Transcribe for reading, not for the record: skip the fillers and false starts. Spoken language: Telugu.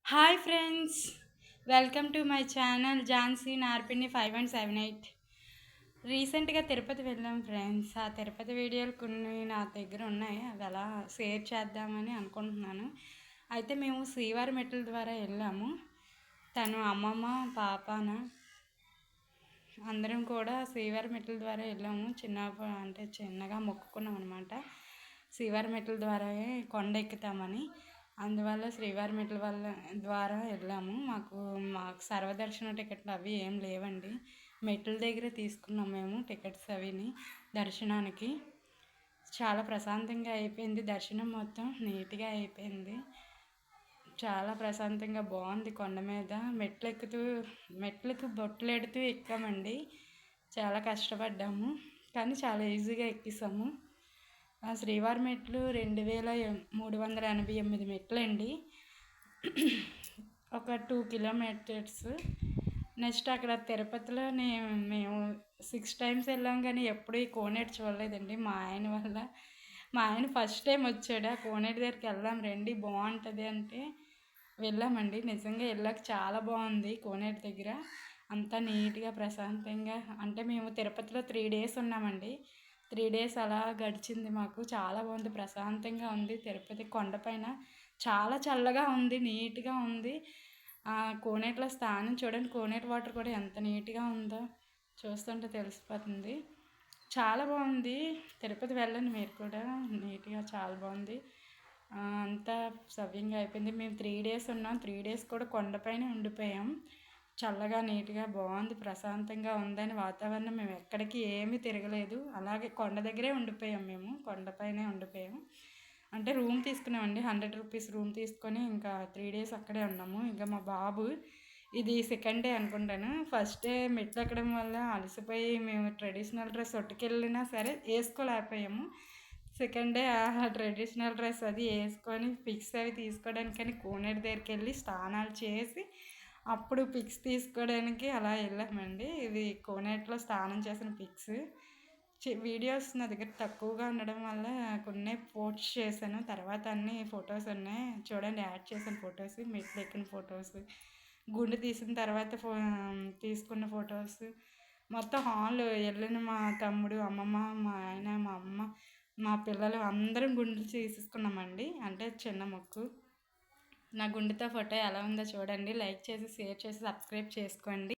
Hi friends, welcome to my channel Jhansi నార్పిన్ని 5178. రీసెంట్గా తిరుపతి వెళ్ళాం ఫ్రెండ్స్. ఆ తిరుపతి వీడియోలు కొన్ని నా దగ్గర ఉన్నాయి, అవి అలా షేర్ చేద్దామని అనుకుంటున్నాను. అయితే మేము శ్రీవారి మెట్ల ద్వారా వెళ్ళాము. తను అమ్మమ్మ పాపన అందరం కూడా శ్రీవారి మెట్ల ద్వారా వెళ్ళాము. చిన్నగా మొక్కుకున్నాం అనమాట. శ్రీవారి మెట్ల ద్వారా కొండ ఎక్కుతామని. అందువల్ల శ్రీవారి మెట్ల ద్వారా వెళ్ళాము. మాకు సర్వదర్శన టికెట్లు అవి ఏం లేవండి. మెట్ల దగ్గర తీసుకున్నాం మేము టికెట్స్ అవిని దర్శనానికి. చాలా ప్రశాంతంగా అయిపోయింది. దర్శనం మొత్తం నీట్గా అయిపోయింది. చాలా ప్రశాంతంగా బాగుంది. కొండ మీద మెట్లకు బొట్లెడుతూ ఎక్కామండి. చాలా కష్టపడ్డాము, కానీ చాలా ఈజీగా ఎక్కేసాము. ఆ శ్రీవారి మెట్లు 2388 మెట్లండి. ఒక 2 కిలోమీటర్స్. నెక్స్ట్ అక్కడ తిరుపతిలో మేము 6 టైమ్స్ వెళ్ళాం, కానీ ఎప్పుడు ఈ కోనేటి చూడలేదండి. మా ఆయన ఫస్ట్ టైం వచ్చాడు. ఆ కోనేటి దగ్గరికి వెళ్దాం రండి బాగుంటుంది అంటే వెళ్ళామండి. నిజంగా వెళ్ళాక చాలా బాగుంది. కోనేటి దగ్గర అంతా నీట్గా ప్రశాంతంగా, అంటే మేము తిరుపతిలో 3 డేస్ ఉన్నామండి. 3 డేస్ అలా గడిచింది మాకు. చాలా బాగుంది, ప్రశాంతంగా ఉంది. తిరుపతి కొండపైన చాలా చల్లగా ఉంది, నీట్గా ఉంది. కోనేటిలో స్నానం చూడండి, కోనేటి వాటర్ కూడా ఎంత నీట్గా ఉందో చూస్తుంటే తెలిసిపోతుంది. చాలా బాగుంది. తిరుపతి వెళ్ళండి మీరు కూడా, నీట్గా చాలా బాగుంది. అంతా సవ్యంగా అయిపోయింది. మేము 3 డేస్ ఉన్నాం. 3 డేస్ కూడా కొండపైనే ఉండిపోయాం. చల్లగా నీట్గా బాగుంది, ప్రశాంతంగా ఉందని వాతావరణం. మేము ఎక్కడికి ఏమీ తిరగలేదు, అలాగే కొండ దగ్గరే ఉండిపోయాం. మేము కొండపైనే ఉండిపోయాం. అంటే రూమ్ తీసుకున్నామండి, 100 రూపీస్ రూమ్ తీసుకొని ఇంకా 3 డేస్ అక్కడే ఉన్నాము. ఇంకా మా బాబు ఇది సెకండ్ డే అనుకుంటాను. ఫస్ట్ డే మెట్లు ఎక్కడం వల్ల అలసిపోయి మేము ట్రెడిషనల్ డ్రెస్ ఒట్టుకెళ్ళినా సరే వేసుకోలేకపోయాము. సెకండ్ డే ట్రెడిషనల్ డ్రెస్ అది వేసుకొని పిక్స్ అవి తీసుకోవడానికని కోనేటి దగ్గరికి వెళ్ళి స్నానాలు చేసి అప్పుడు పిక్స్ తీసుకోవడానికి అలా వెళ్ళామండి. ఇది కోనేటిలో స్నానం చేసిన పిక్స్. వీడియోస్ నా దగ్గర తక్కువగా ఉండడం వల్ల కొన్ని పోస్ట్ చేశాను. తర్వాత అన్ని ఫొటోస్ ఉన్నాయి చూడండి, యాడ్ చేసిన ఫొటోస్, మెట్లు ఎక్కిన ఫొటోస్, గుండు తీసిన తర్వాత తీసుకున్న ఫొటోస్, మొత్తం హాల్ వెళ్ళిన మా తమ్ముడు, అమ్మమ్మ, మా ఆయన, మా అమ్మ, మా పిల్లలు అందరం గుండు తీసేసుకున్నామండి. అంటే చిన్న మొక్కు. నా గుండెతో ఫోటో ఎలా ఉందో చూడండి. లైక్ చేసి షేర్ చేసి సబ్స్క్రైబ్ చేసుకోండి.